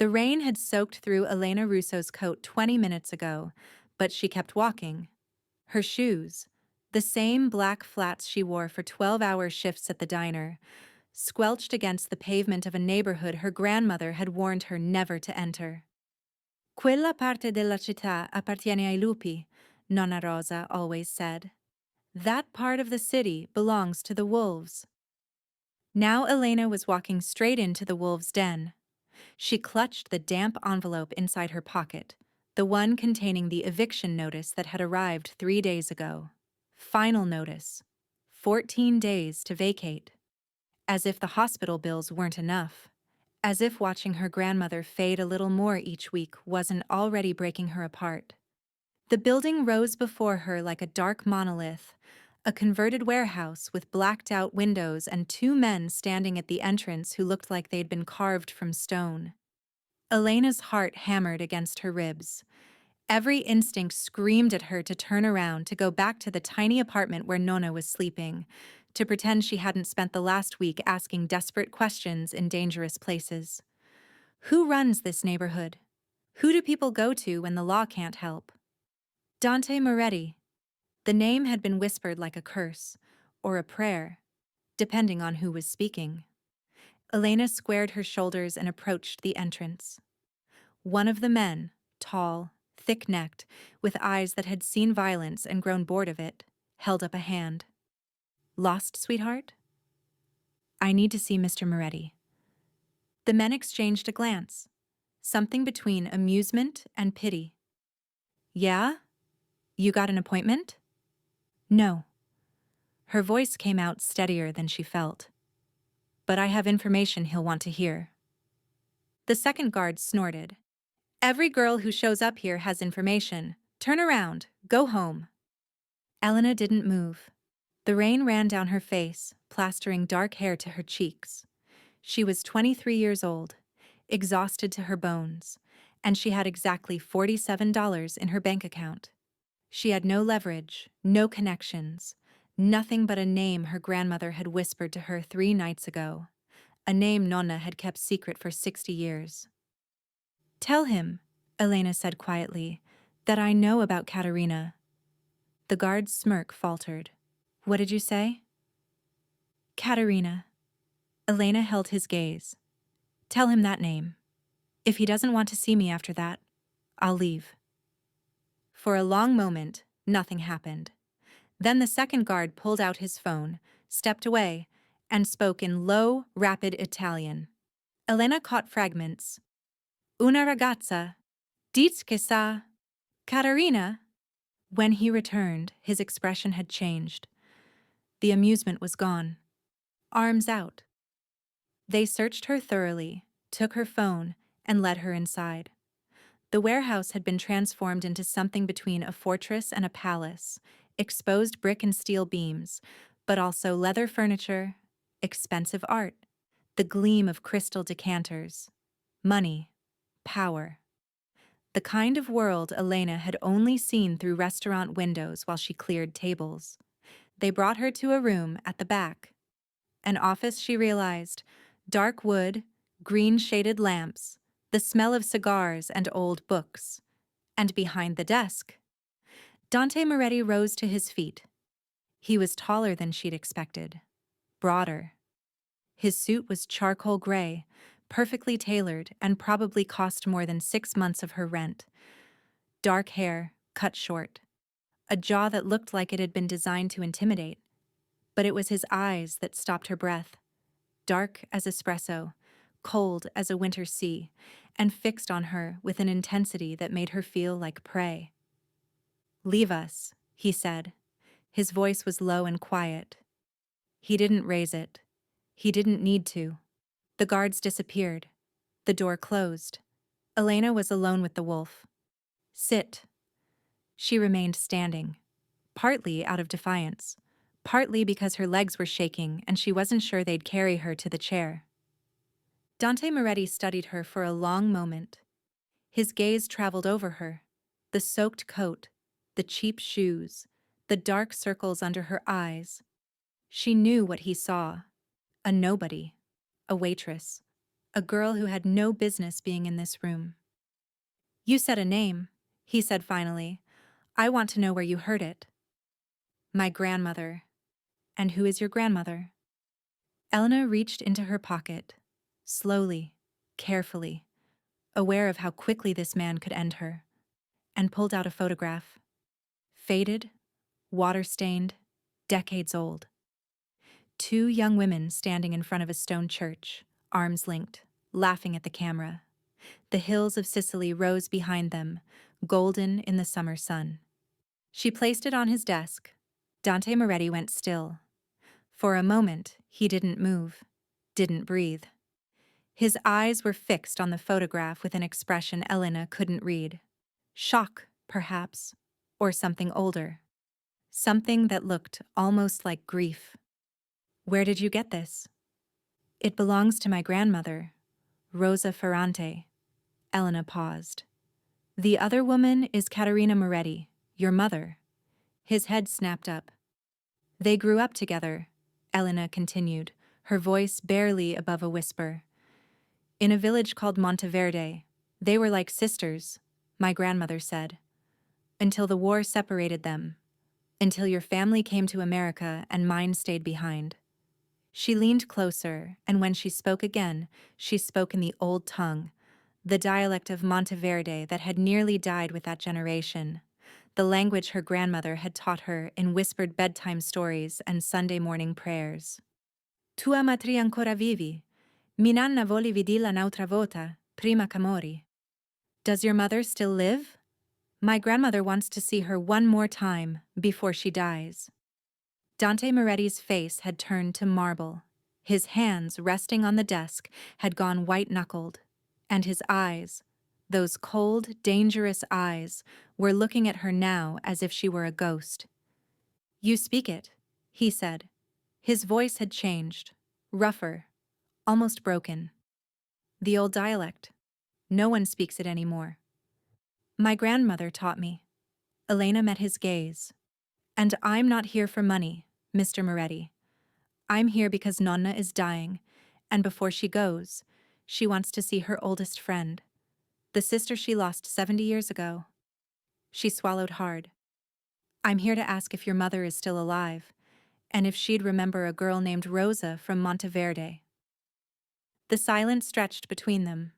The rain had soaked through Elena Russo's coat 20 minutes ago, but she kept walking. Her shoes, the same black flats she wore for 12-hour shifts at the diner, squelched against the pavement of a neighborhood her grandmother had warned her never to enter. Quella parte della città appartiene ai lupi, Nonna Rosa always said. That part of the city belongs to the wolves. Now Elena was walking straight into the wolves' den. She clutched the damp envelope inside her pocket, the one containing the eviction notice that had arrived 3 days ago. Final notice. 14 days to vacate. As if the hospital bills weren't enough. As if watching her grandmother fade a little more each week wasn't already breaking her apart. The building rose before her like a dark monolith, a converted warehouse with blacked-out windows and 2 men standing at the entrance who looked like they'd been carved from stone. Elena's heart hammered against her ribs. Every instinct screamed at her to turn around, to go back to the tiny apartment where Nonna was sleeping, to pretend she hadn't spent the last week asking desperate questions in dangerous places. Who runs this neighborhood? Who do people go to when the law can't help? Dante Moretti. The name had been whispered like a curse, or a prayer, depending on who was speaking. Elena squared her shoulders and approached the entrance. One of the men, tall, thick-necked, with eyes that had seen violence and grown bored of it, held up a hand. Lost, sweetheart? I need to see Mr. Moretti. The men exchanged a glance, something between amusement and pity. Yeah? You got an appointment? No. Her voice came out steadier than she felt. But I have information he'll want to hear. The second guard snorted. Every girl who shows up here has information. Turn around. Go home. Elena didn't move. The rain ran down her face, plastering dark hair to her cheeks. She was 23 years old, exhausted to her bones, and she had exactly $47 in her bank account. She had no leverage, no connections, nothing but a name her grandmother had whispered to her 3 nights ago, a name Nonna had kept secret for 60 years. Tell him, Elena said quietly, that I know about Katerina. The guard's smirk faltered. What did you say? Katerina. Elena held his gaze. Tell him that name. If he doesn't want to see me after that, I'll leave. For a long moment, nothing happened. Then the second guard pulled out his phone, stepped away, and spoke in low, rapid Italian. Elena caught fragments. Una ragazza. Diz che sa. Caterina. When he returned, his expression had changed. The amusement was gone. Arms out. They searched her thoroughly, took her phone, and led her inside. The warehouse had been transformed into something between a fortress and a palace, exposed brick and steel beams, but also leather furniture, expensive art, the gleam of crystal decanters, money, power. The kind of world Elena had only seen through restaurant windows while she cleared tables. They brought her to a room at the back. An office, she realized, dark wood, green-shaded lamps, the smell of cigars and old books. And behind the desk, Dante Moretti rose to his feet. He was taller than she'd expected, broader. His suit was charcoal gray, perfectly tailored, and probably cost more than 6 months of her rent. Dark hair, cut short. A jaw that looked like it had been designed to intimidate. But it was his eyes that stopped her breath. Dark as espresso, cold as a winter sea, and fixed on her with an intensity that made her feel like prey. Leave us, he said. His voice was low and quiet. He didn't raise it. He didn't need to. The guards disappeared. The door closed. Elena was alone with the wolf. Sit. She remained standing, partly out of defiance, partly because her legs were shaking and she wasn't sure they'd carry her to the chair. Dante Moretti studied her for a long moment. His gaze traveled over her, the soaked coat, the cheap shoes, the dark circles under her eyes. She knew what he saw. A nobody, a waitress, a girl who had no business being in this room. You said a name, he said finally. I want to know where you heard it. My grandmother. And who is your grandmother? Elena reached into her pocket, slowly, carefully, aware of how quickly this man could end her, and pulled out a photograph. Faded, water-stained, decades old. Two young women standing in front of a stone church, arms linked, laughing at the camera. The hills of Sicily rose behind them, golden in the summer sun. She placed it on his desk. Dante Moretti went still. For a moment, he didn't move, didn't breathe. His eyes were fixed on the photograph with an expression Elena couldn't read. Shock, perhaps, or something older. Something that looked almost like grief. Where did you get this? It belongs to my grandmother, Rosa Ferrante. Elena paused. The other woman is Caterina Moretti, your mother. His head snapped up. They grew up together, Elena continued, her voice barely above a whisper. In a village called Monteverde. They were like sisters, my grandmother said. Until the war separated them. Until your family came to America and mine stayed behind. She leaned closer, and when she spoke again, she spoke in the old tongue, the dialect of Monteverde that had nearly died with that generation, the language her grandmother had taught her in whispered bedtime stories and Sunday morning prayers. Tua matri ancora vivi? Mi nanna voli vidilla un'altra volta, prima che mori. Does your mother still live? My grandmother wants to see her one more time before she dies. Dante Moretti's face had turned to marble. His hands, resting on the desk, had gone white-knuckled, and his eyes, those cold, dangerous eyes, were looking at her now as if she were a ghost. You speak it, he said. His voice had changed, rougher, almost broken. The old dialect. No one speaks it anymore. My grandmother taught me. Elena met his gaze. And I'm not here for money, Mr. Moretti. I'm here because Nonna is dying, and before she goes, she wants to see her oldest friend, the sister she lost 70 years ago. She swallowed hard. I'm here to ask if your mother is still alive, and if she'd remember a girl named Rosa from Monteverde. The silence stretched between them.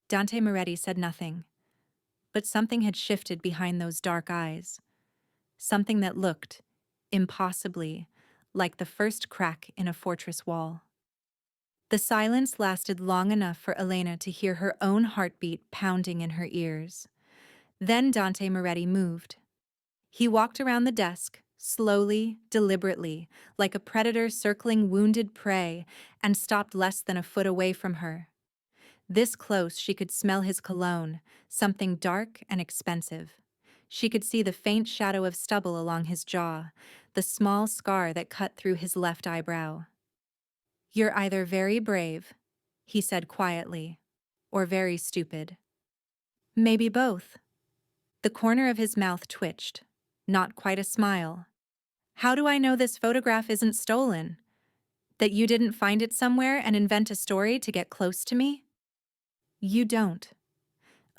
Dante Moretti said nothing, but something had shifted behind those dark eyes. Something that looked, impossibly, like the first crack in a fortress wall. The silence lasted long enough for Elena to hear her own heartbeat pounding in her ears. Then Dante Moretti moved. He walked around the desk, slowly, deliberately, like a predator circling wounded prey, and stopped less than a foot away from her. This close, she could smell his cologne, something dark and expensive. She could see the faint shadow of stubble along his jaw, the small scar that cut through his left eyebrow. You're either very brave, he said quietly, or very stupid. Maybe both. The corner of his mouth twitched, not quite a smile. How do I know this photograph isn't stolen? That you didn't find it somewhere and invent a story to get close to me? You don't.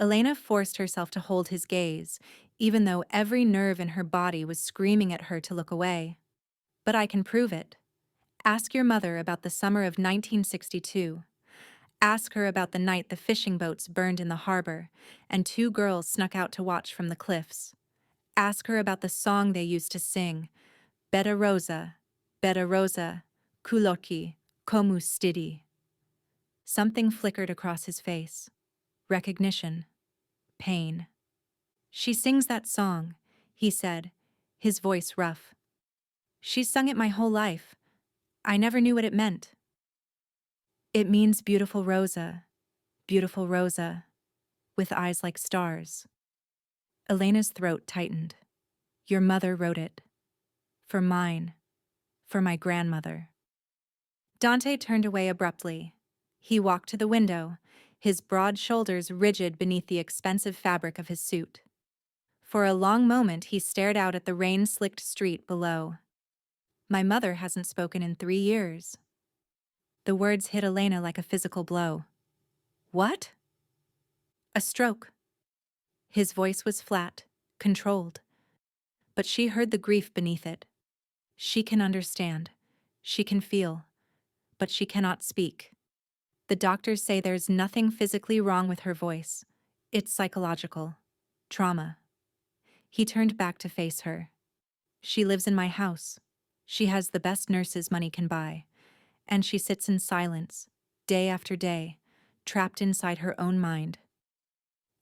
Elena forced herself to hold his gaze, even though every nerve in her body was screaming at her to look away. But I can prove it. Ask your mother about the summer of 1962. Ask her about the night the fishing boats burned in the harbor, and two girls snuck out to watch from the cliffs. Ask her about the song they used to sing, Bella Rosa, Kulocchi, Komu Stidi. Something flickered across his face. Recognition. Pain. She sings that song, he said, his voice rough. She's sung it my whole life. I never knew what it meant. It means beautiful Rosa, with eyes like stars. Elena's throat tightened. Your mother wrote it. For mine. For my grandmother. Dante turned away abruptly. He walked to the window, his broad shoulders rigid beneath the expensive fabric of his suit. For a long moment he stared out at the rain-slicked street below. My mother hasn't spoken in 3 years. The words hit Elena like a physical blow. What? A stroke. His voice was flat, controlled, but she heard the grief beneath it. She can understand. She can feel, but she cannot speak. The doctors say there's nothing physically wrong with her voice. It's psychological. Trauma. He turned back to face her. She lives in my house. She has the best nurses money can buy. And she sits in silence, day after day, trapped inside her own mind.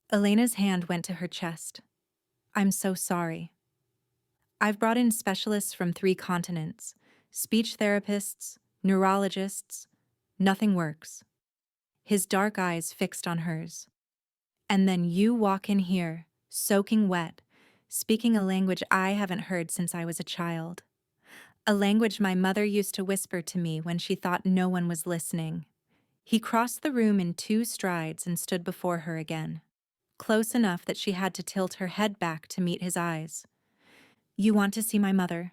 Elena's hand went to her chest. I'm so sorry. I've brought in specialists from 3 continents, speech therapists, neurologists. Nothing works. His dark eyes fixed on hers. And then you walk in here, soaking wet, speaking a language I haven't heard since I was a child. A language my mother used to whisper to me when she thought no one was listening. He crossed the room in 2 strides and stood before her again, close enough that she had to tilt her head back to meet his eyes. You want to see my mother?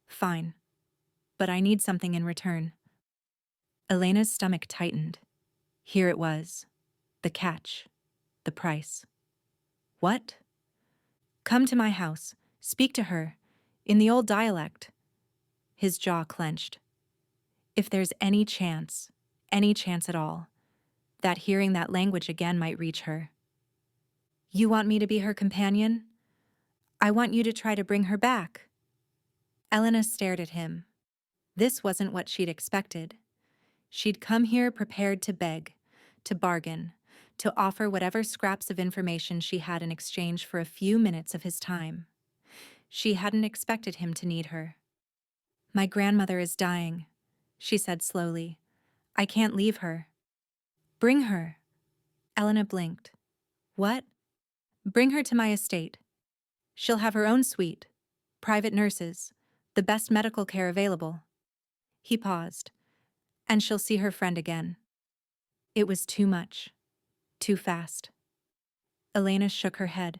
Fine. But I need something in return. Elena's stomach tightened. Here it was. The catch. The price. What? Come to my house. Speak to her. In the old dialect. His jaw clenched. If there's any chance at all, that hearing that language again might reach her. You want me to be her companion? I want you to try to bring her back. Elena stared at him. This wasn't what she'd expected. She'd come here prepared to beg, to bargain, to offer whatever scraps of information she had in exchange for a few minutes of his time. She hadn't expected him to need her. My grandmother is dying, she said slowly. I can't leave her. Bring her. Elena blinked. What? Bring her to my estate. She'll have her own suite, private nurses, the best medical care available. He paused. And she'll see her friend again. It was too much. Too fast. Elena shook her head,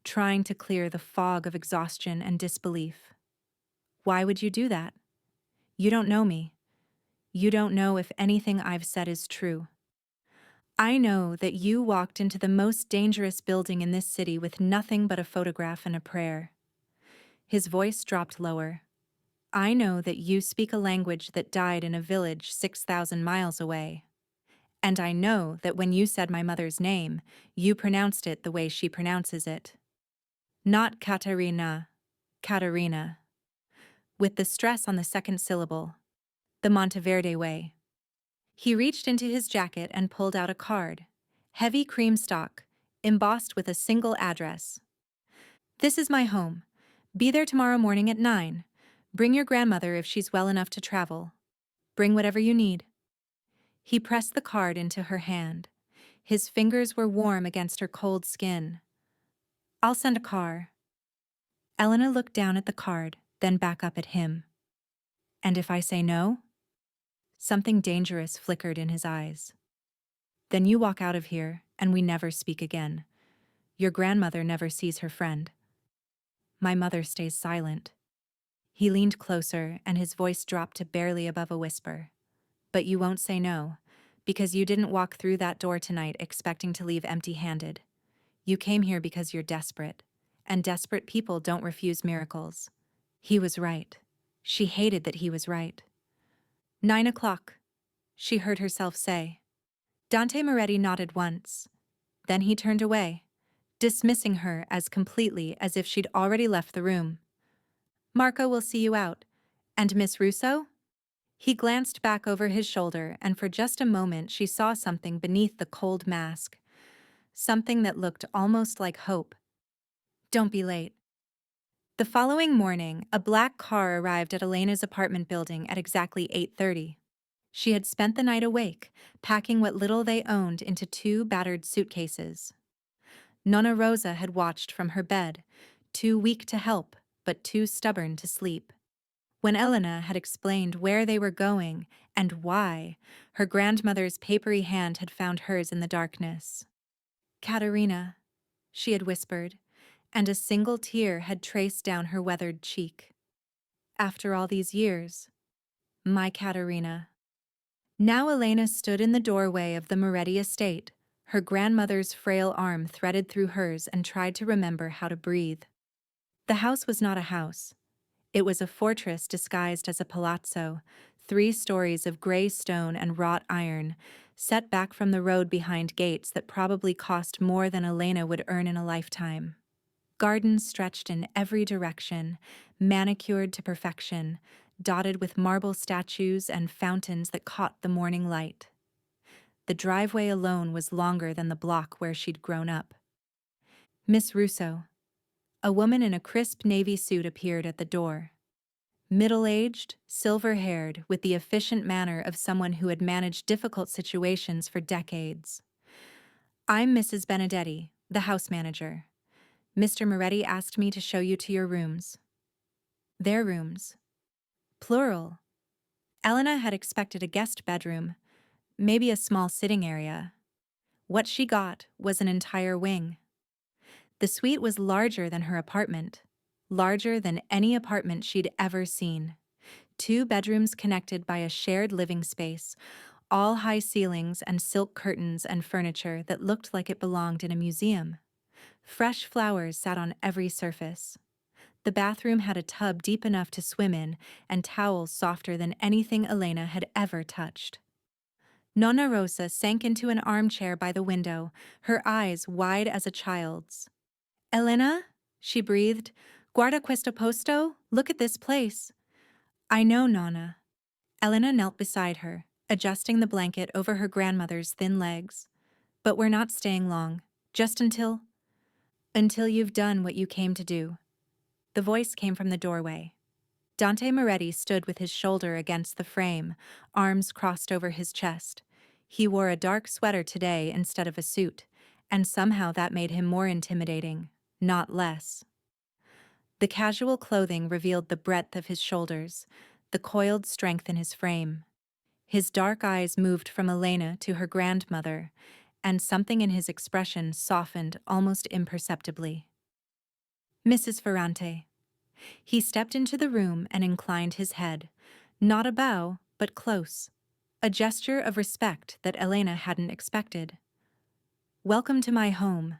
trying to clear the fog of exhaustion and disbelief. Why would you do that? You don't know me. You don't know if anything I've said is true. I know that you walked into the most dangerous building in this city with nothing but a photograph and a prayer. His voice dropped lower. I know that you speak a language that died in a village 6,000 miles away. And I know that when you said my mother's name, you pronounced it the way she pronounces it. Not Katarina, Katarina. With the stress on the second syllable. The Monteverde way. He reached into his jacket and pulled out a card. Heavy cream stock, embossed with a single address. This is my home. Be there tomorrow morning at 9. Bring your grandmother if she's well enough to travel. Bring whatever you need. He pressed the card into her hand. His fingers were warm against her cold skin. I'll send a car. Elena looked down at the card, then back up at him. And if I say no? Something dangerous flickered in his eyes. Then you walk out of here, and we never speak again. Your grandmother never sees her friend. My mother stays silent. He leaned closer, and his voice dropped to barely above a whisper. But you won't say no, because you didn't walk through that door tonight expecting to leave empty-handed. You came here because you're desperate, and desperate people don't refuse miracles. He was right. She hated that he was right. 9 o'clock, she heard herself say. Dante Moretti nodded once. Then he turned away, dismissing her as completely as if she'd already left the room. Marco will see you out. And Miss Russo? He glanced back over his shoulder, and for just a moment she saw something beneath the cold mask. Something that looked almost like hope. Don't be late. The following morning, a black car arrived at Elena's apartment building at exactly 8:30. She had spent the night awake, packing what little they owned into 2 battered suitcases. Nonna Rosa had watched from her bed, too weak to help, but too stubborn to sleep. When Elena had explained where they were going and why, her grandmother's papery hand had found hers in the darkness. Katerina, she had whispered, and a single tear had traced down her weathered cheek. After all these years, my Katerina. Now Elena stood in the doorway of the Moretti estate, Her grandmother's frail arm threaded through hers and tried to remember how to breathe. The house was not a house. It was a fortress disguised as a palazzo, 3 stories of gray stone and wrought iron, set back from the road behind gates that probably cost more than Elena would earn in a lifetime. Gardens stretched in every direction, manicured to perfection, dotted with marble statues and fountains that caught the morning light. The driveway alone was longer than the block where she'd grown up. Miss Russo. A woman in a crisp navy suit appeared at the door. Middle-aged, silver-haired, with the efficient manner of someone who had managed difficult situations for decades. "I'm Mrs. Benedetti, the house manager. Mr. Moretti asked me to show you to your rooms." Their rooms. Plural. Elena had expected a guest bedroom, maybe a small sitting area. What she got was an entire wing. The suite was larger than her apartment, larger than any apartment she'd ever seen. 2 bedrooms connected by a shared living space, all high ceilings and silk curtains and furniture that looked like it belonged in a museum. Fresh flowers sat on every surface. The bathroom had a tub deep enough to swim in and towels softer than anything Elena had ever touched. Nonna Rosa sank into an armchair by the window, her eyes wide as a child's. "Elena?" she breathed. "Guarda questo posto? Look at this place." "I know, Nonna." Elena knelt beside her, adjusting the blanket over her grandmother's thin legs. "But we're not staying long. Just until you've done what you came to do." The voice came from the doorway. Dante Moretti stood with his shoulder against the frame, arms crossed over his chest. He wore a dark sweater today instead of a suit, and somehow that made him more intimidating, not less. The casual clothing revealed the breadth of his shoulders, the coiled strength in his frame. His dark eyes moved from Elena to her grandmother, and something in his expression softened almost imperceptibly. "Mrs. Ferrante." He stepped into the room and inclined his head, not a bow, but close, a gesture of respect that Elena hadn't expected. "Welcome to my home."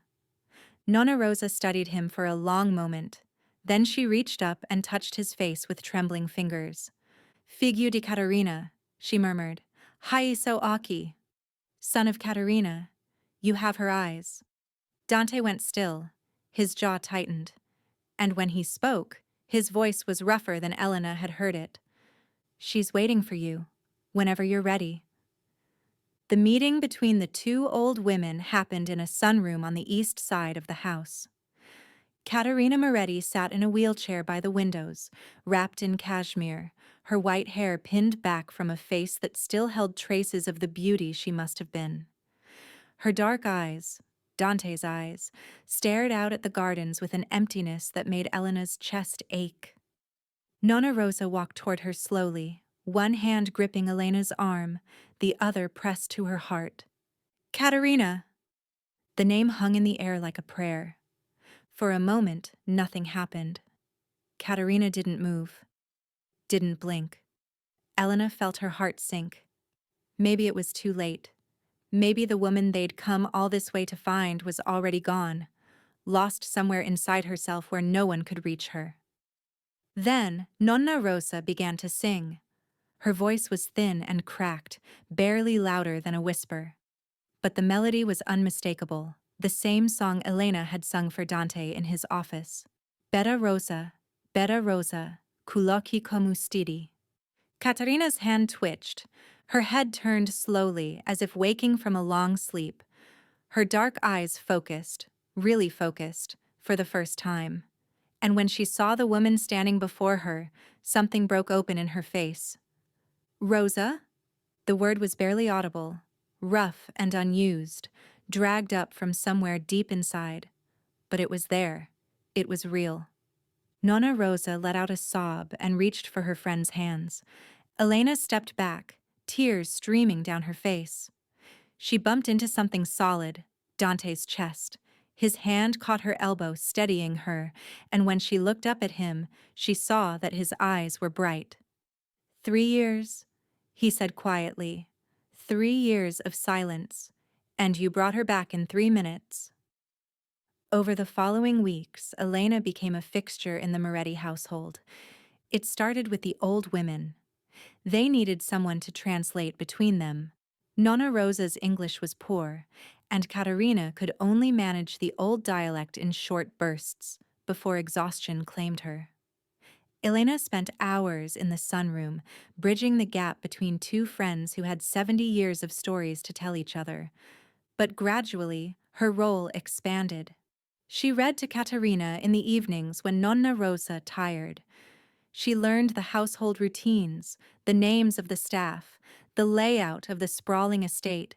Nonna Rosa studied him for a long moment. Then she reached up and touched his face with trembling fingers. "Figlio di Caterina," she murmured. "Hai so occhi." "Son of Caterina. You have her eyes." Dante went still, his jaw tightened. And when he spoke, his voice was rougher than Elena had heard it. "She's waiting for you, whenever you're ready." The meeting between the 2 old women happened in a sunroom on the east side of the house. Caterina Moretti sat in a wheelchair by the windows, wrapped in cashmere, her white hair pinned back from a face that still held traces of the beauty she must have been. Her dark eyes, Dante's eyes, stared out at the gardens with an emptiness that made Elena's chest ache. Nonna Rosa walked toward her slowly, one hand gripping Elena's arm, the other pressed to her heart. "Caterina!" The name hung in the air like a prayer. For a moment, nothing happened. Caterina didn't move, didn't blink. Elena felt her heart sink. Maybe it was too late. Maybe the woman they'd come all this way to find was already gone, lost somewhere inside herself where no one could reach her. Then Nonna Rosa began to sing. Her voice was thin and cracked, barely louder than a whisper. But the melody was unmistakable, the same song Elena had sung for Dante in his office. Bella Rosa, culocchi come stidi. Caterina's hand twitched. Her head turned slowly, as if waking from a long sleep. Her dark eyes focused, really focused, for the first time. And when she saw the woman standing before her, something broke open in her face. "Rosa?" The word was barely audible, rough and unused, dragged up from somewhere deep inside. But it was there. It was real. Nonna Rosa let out a sob and reached for her friend's hands. Elena stepped back, tears streaming down her face. She bumped into something solid, Dante's chest. His hand caught her elbow, steadying her, and when she looked up at him, she saw that his eyes were bright. 3 years, he said quietly. 3 years of silence. And you brought her back in 3 minutes. Over the following weeks, Elena became a fixture in the Moretti household. It started with the old women. They needed someone to translate between them. Nonna Rosa's English was poor, and Katerina could only manage the old dialect in short bursts before exhaustion claimed her. Elena spent hours in the sunroom, bridging the gap between two friends who had 70 years of stories to tell each other. But gradually, her role expanded. She read to Katerina in the evenings when Nonna Rosa tired. She learned the household routines, the names of the staff, the layout of the sprawling estate.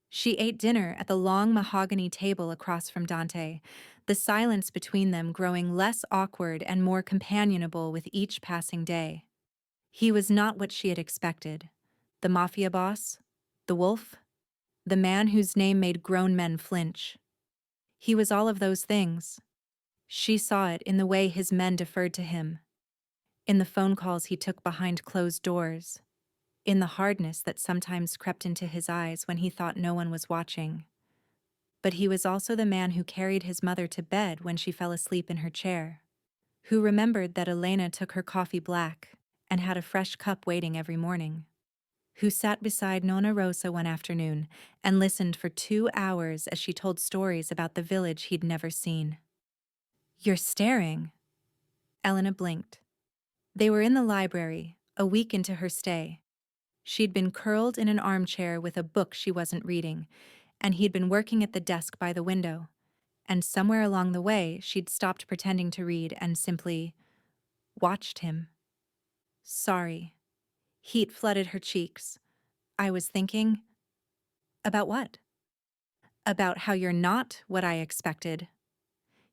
She ate dinner at the long mahogany table across from Dante, the silence between them growing less awkward and more companionable with each passing day. He was not what she had expected. The Mafia boss? The wolf? The man whose name made grown men flinch. He was all of those things. She saw it in the way his men deferred to him, in the phone calls he took behind closed doors, in the hardness that sometimes crept into his eyes when he thought no one was watching. But he was also the man who carried his mother to bed when she fell asleep in her chair, who remembered that Elena took her coffee black and had a fresh cup waiting every morning, who sat beside Nonna Rosa one afternoon and listened for 2 hours as she told stories about the village he'd never seen. "You're staring." Elena blinked. They were in the library, a week into her stay. She'd been curled in an armchair with a book she wasn't reading, and he'd been working at the desk by the window. And somewhere along the way, she'd stopped pretending to read and simply watched him. "Sorry." Heat flooded her cheeks. "I was thinking." "About what?" "About how you're not what I expected."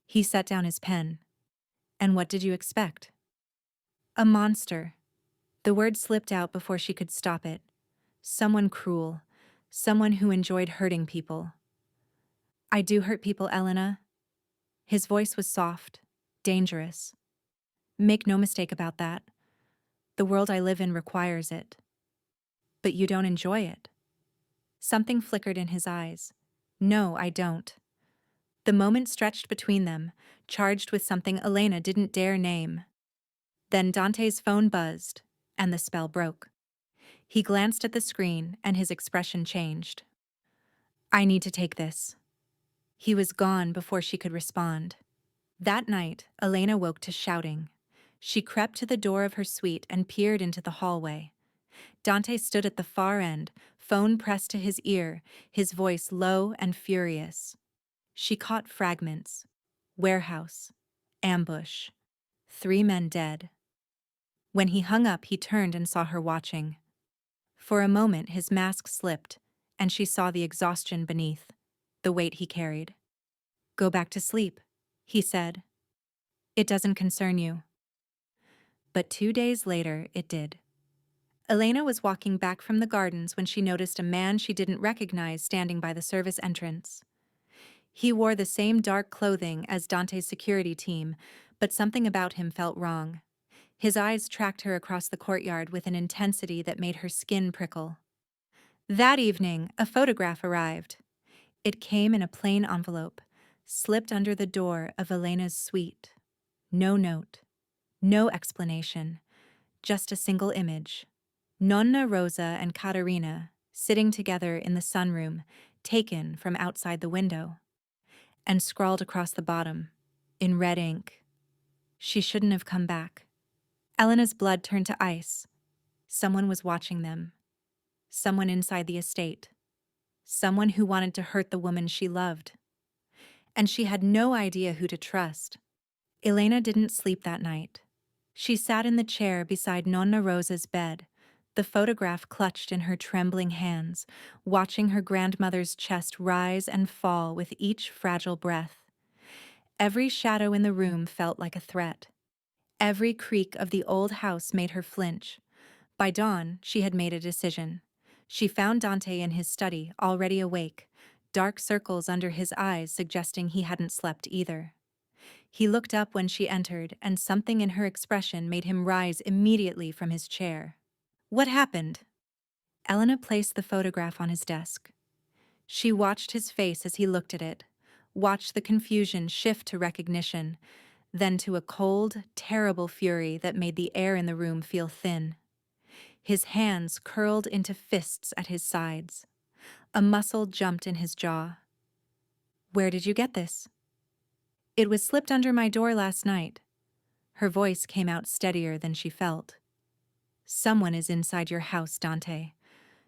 He set down his pen. "And what did you expect?" "A monster." The word slipped out before she could stop it. Someone cruel. Someone who enjoyed hurting people. "I do hurt people, Elena." His voice was soft, dangerous. "Make no mistake about that. The world I live in requires it." "But you don't enjoy it." Something flickered in his eyes. "No, I don't." The moment stretched between them, charged with something Elena didn't dare name. Then Dante's phone buzzed, and the spell broke. He glanced at the screen, and his expression changed. "I need to take this." He was gone before she could respond. That night, Elena woke to shouting. She crept to the door of her suite and peered into the hallway. Dante stood at the far end, phone pressed to his ear, his voice low and furious. She caught fragments. Warehouse. Ambush. 3 men dead. When he hung up, he turned and saw her watching. For a moment, his mask slipped, and she saw the exhaustion beneath, the weight he carried. "Go back to sleep," he said. "It doesn't concern you." But 2 days later, it did. Elena was walking back from the gardens when she noticed a man she didn't recognize standing by the service entrance. He wore the same dark clothing as Dante's security team, but something about him felt wrong. His eyes tracked her across the courtyard with an intensity that made her skin prickle. That evening, a photograph arrived. It came in a plain envelope, slipped under the door of Elena's suite. No note, no explanation, just a single image. Nonna Rosa and Caterina sitting together in the sunroom, taken from outside the window. And scrawled across the bottom, in red ink, "She shouldn't have come back." Elena's blood turned to ice. Someone was watching them. Someone inside the estate. Someone who wanted to hurt the woman she loved. And she had no idea who to trust. Elena didn't sleep that night. She sat in the chair beside Nonna Rosa's bed, the photograph clutched in her trembling hands, watching her grandmother's chest rise and fall with each fragile breath. Every shadow in the room felt like a threat. Every creak of the old house made her flinch. By dawn, she had made a decision. She found Dante in his study, already awake, dark circles under his eyes suggesting he hadn't slept either. He looked up when she entered, and something in her expression made him rise immediately from his chair. "What happened?" Elena placed the photograph on his desk. She watched his face as he looked at it, watched the confusion shift to recognition, then to a cold, terrible fury that made the air in the room feel thin. His hands curled into fists at his sides. A muscle jumped in his jaw. "Where did you get this?" "It was slipped under my door last night." Her voice came out steadier than she felt. "Someone is inside your house, Dante.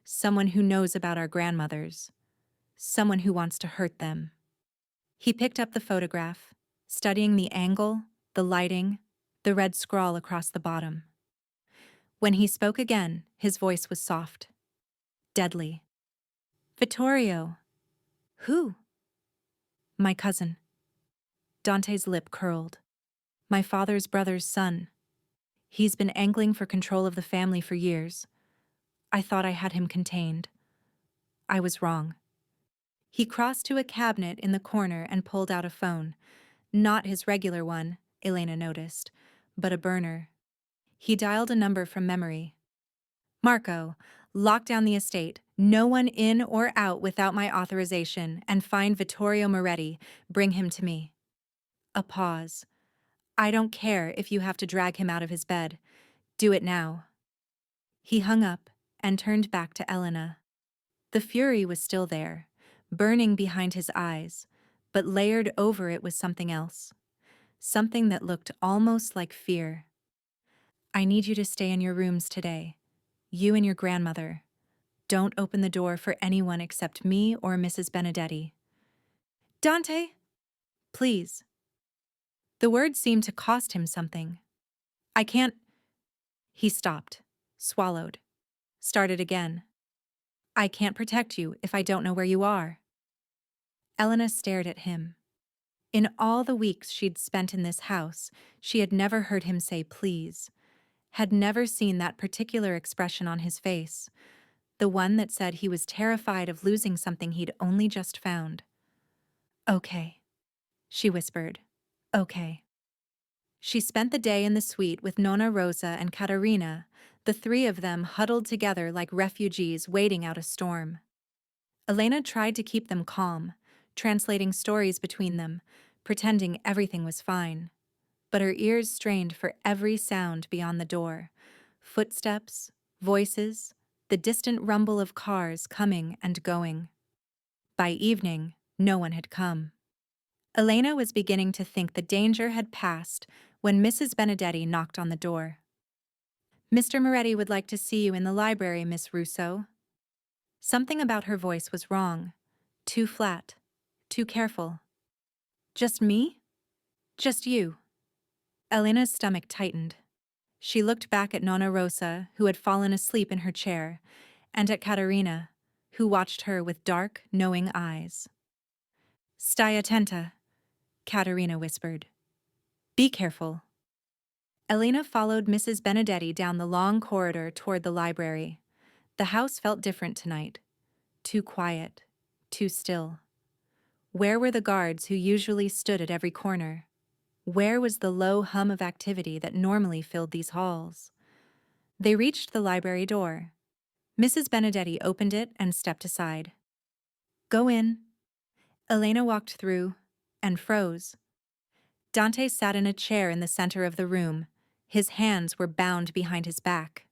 Someone who knows about our grandmothers. Someone who wants to hurt them." He picked up the photograph, studying the angle, the lighting, the red scrawl across the bottom. When he spoke again, his voice was soft, deadly. "Vittorio." "Who?" "My cousin." Dante's lip curled. "My father's brother's son. He's been angling for control of the family for years. I thought I had him contained. I was wrong." He crossed to a cabinet in the corner and pulled out a phone. Not his regular one, Elena noticed, but a burner. He dialed a number from memory. "Marco, lock down the estate. No one in or out without my authorization, and find Vittorio Moretti. Bring him to me." A pause. "I don't care if you have to drag him out of his bed. Do it now." He hung up and turned back to Elena. The fury was still there, burning behind his eyes, but layered over it was something else. Something that looked almost like fear. "I need you to stay in your rooms today. You and your grandmother. Don't open the door for anyone except me or Mrs. Benedetti." "Dante!" "Please." The words seemed to cost him something. "I can't—" He stopped, swallowed, started again. "I can't protect you if I don't know where you are." Elena stared at him. In all the weeks she'd spent in this house, she had never heard him say please, had never seen that particular expression on his face, the one that said he was terrified of losing something he'd only just found. "Okay," she whispered. "Okay." She spent the day in the suite with Nonna Rosa and Caterina, the three of them huddled together like refugees waiting out a storm. Elena tried to keep them calm, translating stories between them, pretending everything was fine. But her ears strained for every sound beyond the door. Footsteps, voices, the distant rumble of cars coming and going. By evening, no one had come. Elena was beginning to think the danger had passed when Mrs. Benedetti knocked on the door. "Mr. Moretti would like to see you in the library, Miss Russo." Something about her voice was wrong. Too flat. Too careful. "Just me?" "Just you." Elena's stomach tightened. She looked back at Nonna Rosa, who had fallen asleep in her chair, and at Caterina, who watched her with dark, knowing eyes. "Stai attenta," Caterina whispered. "Be careful." Elena followed Mrs. Benedetti down the long corridor toward the library. The house felt different tonight. Too quiet. Too still. Where were the guards who usually stood at every corner? Where was the low hum of activity that normally filled these halls? They reached the library door. Mrs. Benedetti opened it and stepped aside. "Go in." Elena walked through and froze. Dante sat in a chair in the center of the room. His hands were bound behind his back.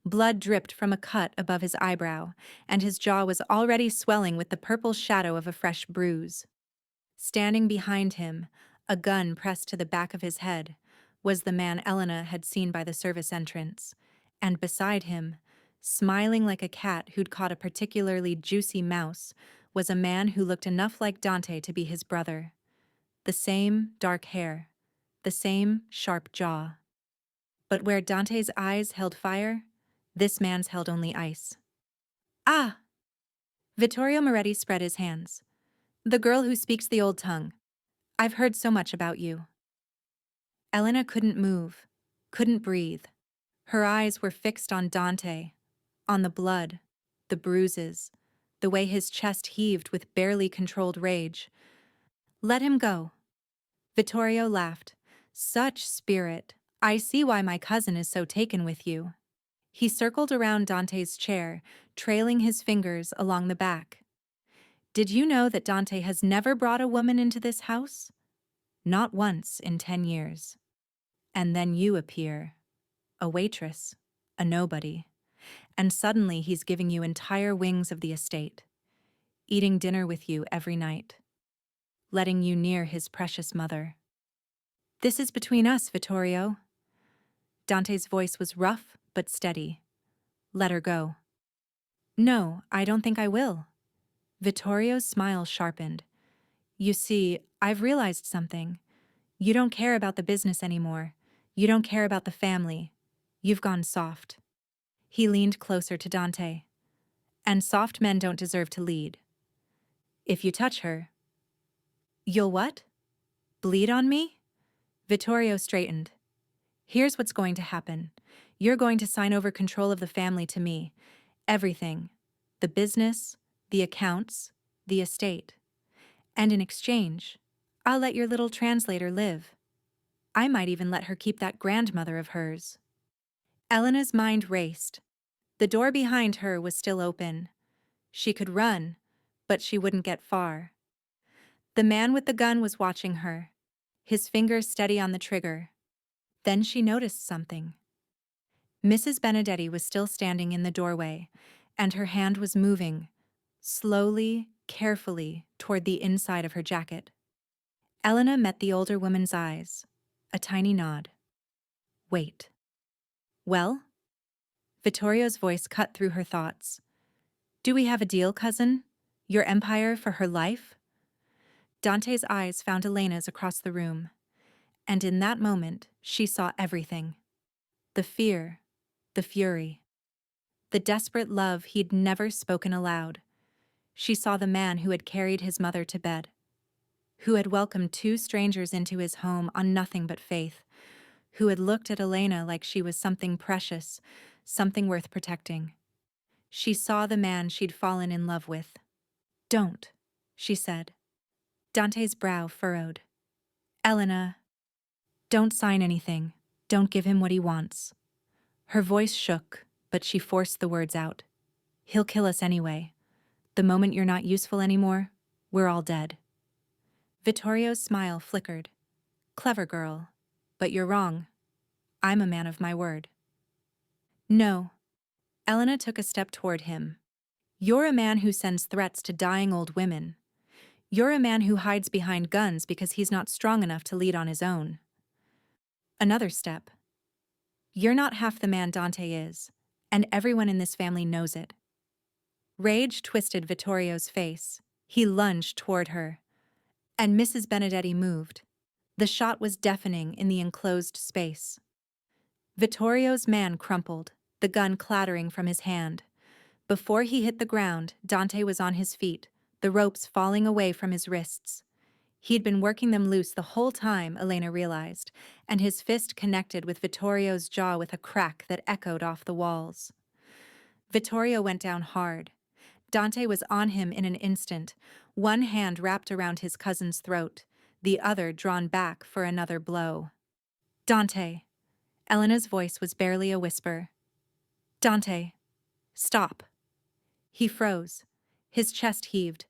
Blood dripped from a cut above his eyebrow, and his jaw was already swelling with the purple shadow of a fresh bruise. Standing behind him, a gun pressed to the back of his head, was the man Elena had seen by the service entrance, and beside him, smiling like a cat who'd caught a particularly juicy mouse, was a man who looked enough like Dante to be his brother. The same dark hair, the same sharp jaw. But where Dante's eyes held fire, this man's held only ice. "Ah!" Vittorio Moretti spread his hands. "The girl who speaks the old tongue. I've heard so much about you." Elena couldn't move, couldn't breathe. Her eyes were fixed on Dante, on the blood, the bruises, the way his chest heaved with barely controlled rage. "Let him go." Vittorio laughed. "Such spirit. I see why my cousin is so taken with you." He circled around Dante's chair, trailing his fingers along the back. Did you know that Dante has never brought a woman into this house? Not once in 10 years. And then you appear, a waitress, a nobody, and suddenly he's giving you entire wings of the estate, eating dinner with you every night, letting you near his precious mother. This is between us, Vittorio. Dante's voice was rough but steady. Let her go. No, I don't think I will. Vittorio's smile sharpened. You see, I've realized something. You don't care about the business anymore. You don't care about the family. You've gone soft. He leaned closer to Dante. And soft men don't deserve to lead. If you touch her... You'll what? Bleed on me? Vittorio straightened. Here's what's going to happen. You're going to sign over control of the family to me. Everything. The business, the accounts, the estate. And in exchange, I'll let your little translator live. I might even let her keep that grandmother of hers. Elena's mind raced. The door behind her was still open. She could run, but she wouldn't get far. The man with the gun was watching her, his fingers steady on the trigger. Then she noticed something. Mrs. Benedetti was still standing in the doorway, and her hand was moving, slowly, carefully, toward the inside of her jacket. Elena met the older woman's eyes, a tiny nod. Wait. Well? Vittorio's voice cut through her thoughts. Do we have a deal, cousin? Your empire for her life? Dante's eyes found Elena's across the room, and in that moment she saw everything. The fear, the fury, the desperate love he'd never spoken aloud. She saw the man who had carried his mother to bed, who had welcomed two strangers into his home on nothing but faith, who had looked at Elena like she was something precious, something worth protecting. She saw the man she'd fallen in love with. Don't, she said. Dante's brow furrowed. Elena, don't sign anything. Don't give him what he wants. Her voice shook, but she forced the words out. He'll kill us anyway. The moment you're not useful anymore, we're all dead. Vittorio's smile flickered. Clever girl, but you're wrong. I'm a man of my word. No. Elena took a step toward him. You're a man who sends threats to dying old women. You're a man who hides behind guns because he's not strong enough to lead on his own. Another step. You're not half the man Dante is, and everyone in this family knows it. Rage twisted Vittorio's face. He lunged toward her. And Mrs. Benedetti moved. The shot was deafening in the enclosed space. Vittorio's man crumpled, the gun clattering from his hand. Before he hit the ground, Dante was on his feet, the ropes falling away from his wrists. He'd been working them loose the whole time, Elena realized, and his fist connected with Vittorio's jaw with a crack that echoed off the walls. Vittorio went down hard. Dante was on him in an instant, one hand wrapped around his cousin's throat, the other drawn back for another blow. Dante. Elena's voice was barely a whisper. Dante, stop. He froze. His chest heaved.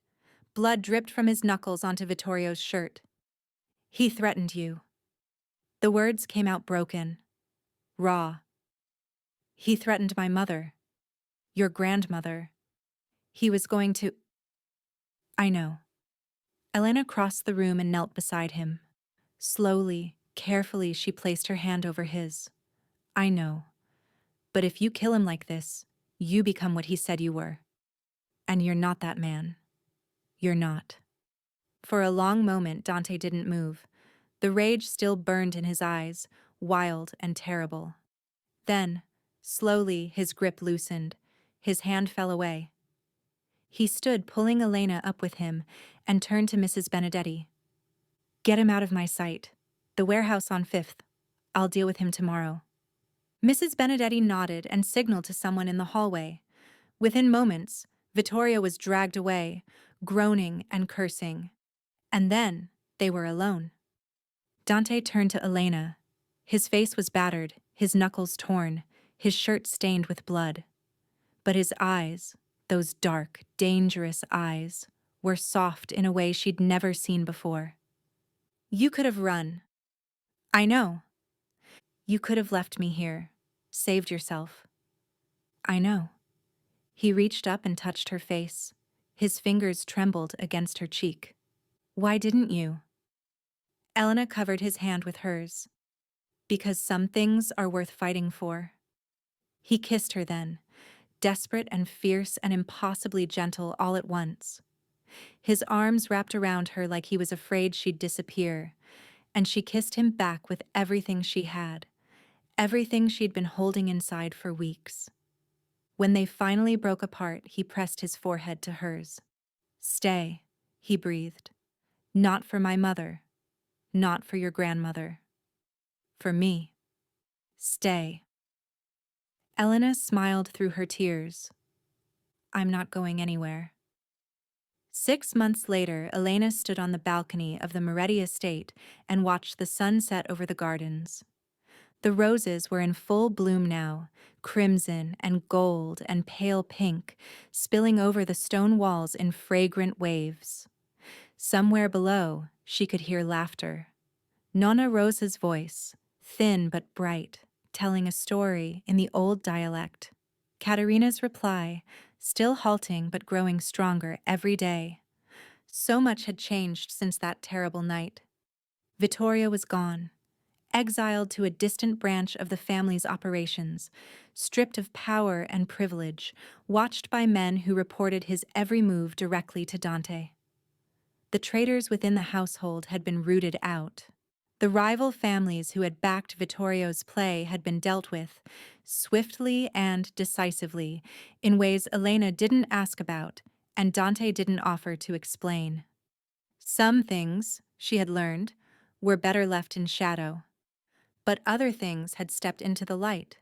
Blood dripped from his knuckles onto Vittorio's shirt. He threatened you. The words came out broken, raw. He threatened my mother, your grandmother. He was going to... I know. Elena crossed the room and knelt beside him. Slowly, carefully, she placed her hand over his. I know. But if you kill him like this, you become what he said you were. And you're not that man. You're not. For a long moment, Dante didn't move. The rage still burned in his eyes, wild and terrible. Then, slowly, his grip loosened. His hand fell away. He stood pulling Elena up with him and turned to Mrs. Benedetti. Get him out of my sight. The warehouse on 5th. I'll deal with him tomorrow. Mrs. Benedetti nodded and signaled to someone in the hallway. Within moments, Vittorio was dragged away, groaning and cursing. And then they were alone. Dante turned to Elena. His face was battered, his knuckles torn, his shirt stained with blood. But his eyes, those dark, dangerous eyes, were soft in a way she'd never seen before. You could have run. I know. You could have left me here. Saved yourself. I know. He reached up and touched her face. His fingers trembled against her cheek. Why didn't you? Elena covered his hand with hers. Because some things are worth fighting for. He kissed her then, desperate and fierce and impossibly gentle all at once. His arms wrapped around her like he was afraid she'd disappear, and she kissed him back with everything she had, everything she'd been holding inside for weeks. When they finally broke apart, he pressed his forehead to hers. Stay, he breathed. Not for my mother. Not for your grandmother. For me. Stay. Elena smiled through her tears. I'm not going anywhere. 6 months later, Elena stood on the balcony of the Moretti estate and watched the sun set over the gardens. The roses were in full bloom now, crimson and gold and pale pink, spilling over the stone walls in fragrant waves. Somewhere below, she could hear laughter. Nonna Rosa's voice, thin but bright, telling a story in the old dialect. Katerina's reply, still halting but growing stronger every day. So much had changed since that terrible night. Vittoria was gone, exiled to a distant branch of the family's operations, stripped of power and privilege, watched by men who reported his every move directly to Dante. The traitors within the household had been rooted out. The rival families who had backed Vittorio's play had been dealt with, swiftly and decisively, in ways Elena didn't ask about and Dante didn't offer to explain. Some things, she had learned, were better left in shadow. But other things had stepped into the light.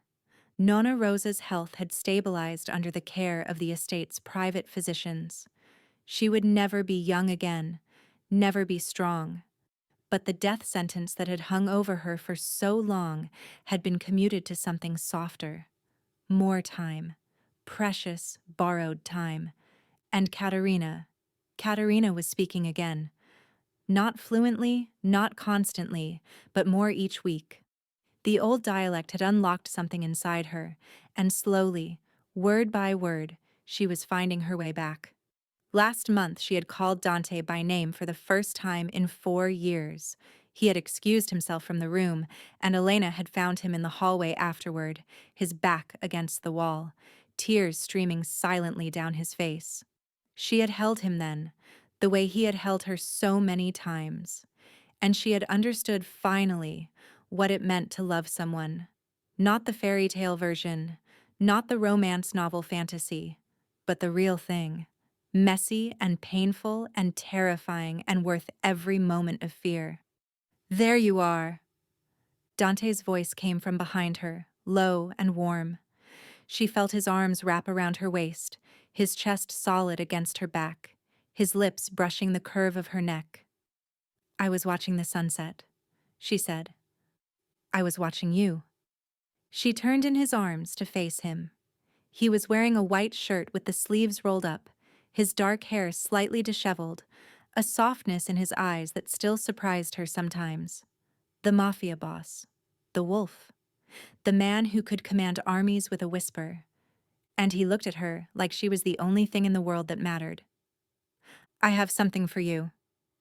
Nonna Rosa's health had stabilized under the care of the estate's private physicians. She would never be young again, never be strong. But the death sentence that had hung over her for so long had been commuted to something softer. More time. Precious, borrowed time. And Katerina was speaking again. Not fluently, not constantly, but more each week. The old dialect had unlocked something inside her, and slowly, word by word, she was finding her way back. Last month she had called Dante by name for the first time in 4 years. He had excused himself from the room, and Elena had found him in the hallway afterward, his back against the wall, tears streaming silently down his face. She had held him then, the way he had held her so many times, and she had understood finally what it meant to love someone. Not the fairy tale version, not the romance novel fantasy, but the real thing. Messy and painful and terrifying and worth every moment of fear. There you are. Dante's voice came from behind her, low and warm. She felt his arms wrap around her waist, his chest solid against her back, his lips brushing the curve of her neck. I was watching the sunset, she said. I was watching you. She turned in his arms to face him. He was wearing a white shirt with the sleeves rolled up, his dark hair slightly disheveled, a softness in his eyes that still surprised her sometimes. The Mafia boss. The wolf. The man who could command armies with a whisper. And he looked at her like she was the only thing in the world that mattered. I have something for you,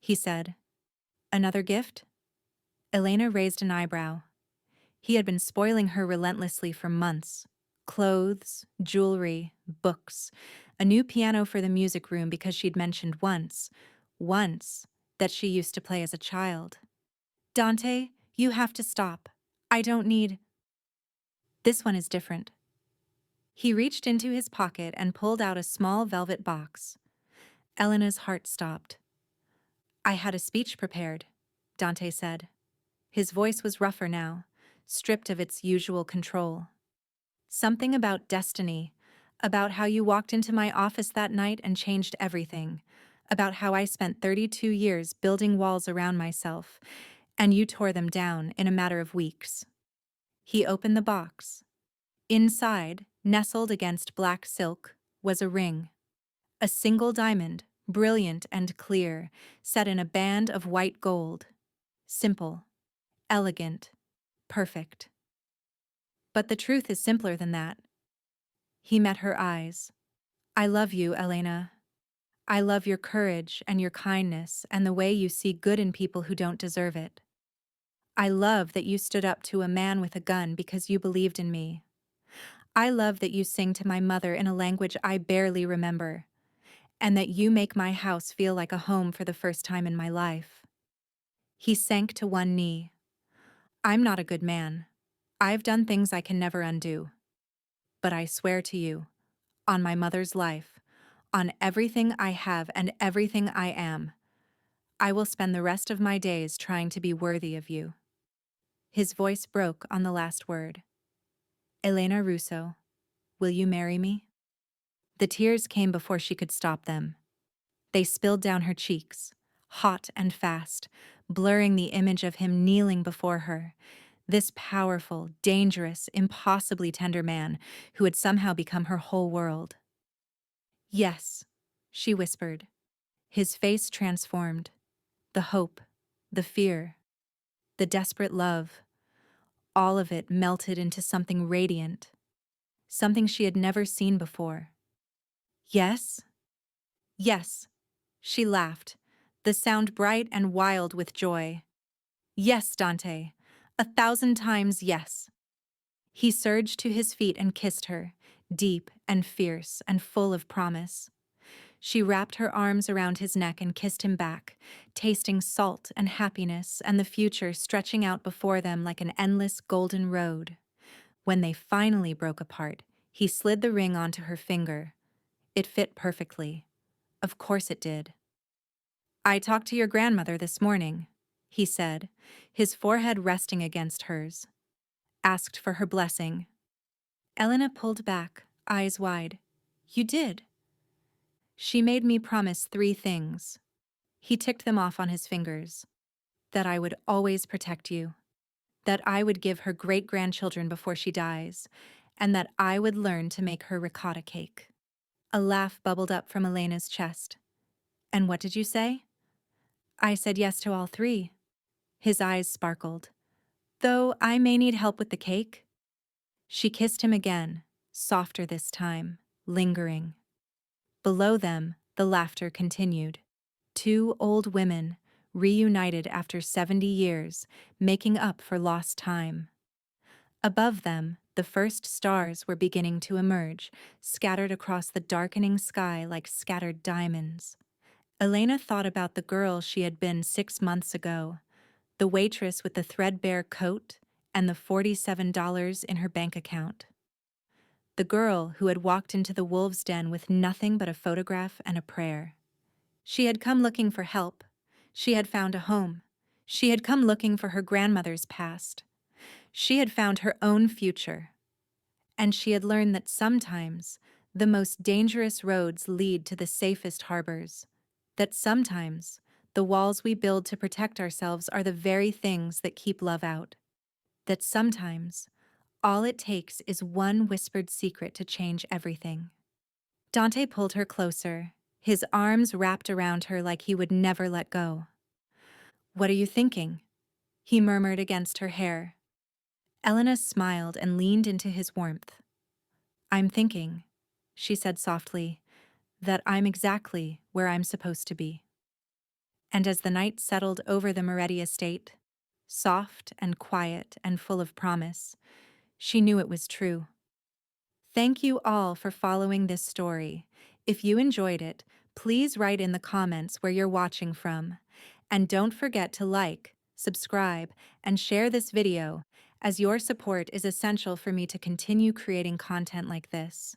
he said. Another gift? Elena raised an eyebrow. He had been spoiling her relentlessly for months. Clothes, jewelry, books, a new piano for the music room because she'd mentioned once, that she used to play as a child. Dante, you have to stop. I don't need... This one is different. He reached into his pocket and pulled out a small velvet box. Elena's heart stopped. I had a speech prepared, Dante said. His voice was rougher now, stripped of its usual control. Something about destiny, about how you walked into my office that night and changed everything, about how I spent 32 years building walls around myself, and you tore them down in a matter of weeks. He opened the box. Inside, nestled against black silk, was a ring. A single diamond, brilliant and clear, set in a band of white gold. Simple, elegant, perfect. But the truth is simpler than that. He met her eyes. I love you, Elena. I love your courage and your kindness and the way you see good in people who don't deserve it. I love that you stood up to a man with a gun because you believed in me. I love that you sing to my mother in a language I barely remember, and that you make my house feel like a home for the first time in my life. He sank to one knee. I'm not a good man. I've done things I can never undo. But I swear to you, on my mother's life, on everything I have and everything I am, I will spend the rest of my days trying to be worthy of you. His voice broke on the last word. Elena Russo, will you marry me? The tears came before she could stop them. They spilled down her cheeks, hot and fast, blurring the image of him kneeling before her, this powerful, dangerous, impossibly tender man who had somehow become her whole world. Yes, she whispered. His face transformed. The hope, the fear, the desperate love, all of it melted into something radiant, something she had never seen before. Yes? Yes, she laughed, the sound bright and wild with joy. Yes, Dante, 1,000 times yes. He surged to his feet and kissed her, deep and fierce and full of promise. She wrapped her arms around his neck and kissed him back, tasting salt and happiness and the future stretching out before them like an endless golden road. When they finally broke apart, he slid the ring onto her finger. It fit perfectly. Of course it did. I talked to your grandmother this morning, he said, his forehead resting against hers. Asked for her blessing. Elena pulled back, eyes wide. You did? She made me promise 3 things. He ticked them off on his fingers. That I would always protect you. That I would give her great-grandchildren before she dies. And that I would learn to make her ricotta cake. A laugh bubbled up from Elena's chest. And what did you say? I said yes to all 3. His eyes sparkled. Though I may need help with the cake. She kissed him again, softer this time, lingering. Below them, the laughter continued. 2 old women, reunited after 70 years, making up for lost time. Above them, the first stars were beginning to emerge, scattered across the darkening sky like scattered diamonds. Elena thought about the girl she had been 6 months ago, the waitress with the threadbare coat and the $47 in her bank account. The girl who had walked into the wolves' den with nothing but a photograph and a prayer. She had come looking for help. She had found a home. She had come looking for her grandmother's past. She had found her own future. And she had learned that sometimes the most dangerous roads lead to the safest harbors. That sometimes the walls we build to protect ourselves are the very things that keep love out. That sometimes all it takes is one whispered secret to change everything. Dante pulled her closer, his arms wrapped around her like he would never let go. What are you thinking? He murmured against her hair. Elena smiled and leaned into his warmth. I'm thinking, she said softly, that I'm exactly where I'm supposed to be. And as the night settled over the Moretti estate, soft and quiet and full of promise, she knew it was true. Thank you all for following this story. If you enjoyed it, please write in the comments where you're watching from. And don't forget to like, subscribe, and share this video, as your support is essential for me to continue creating content like this.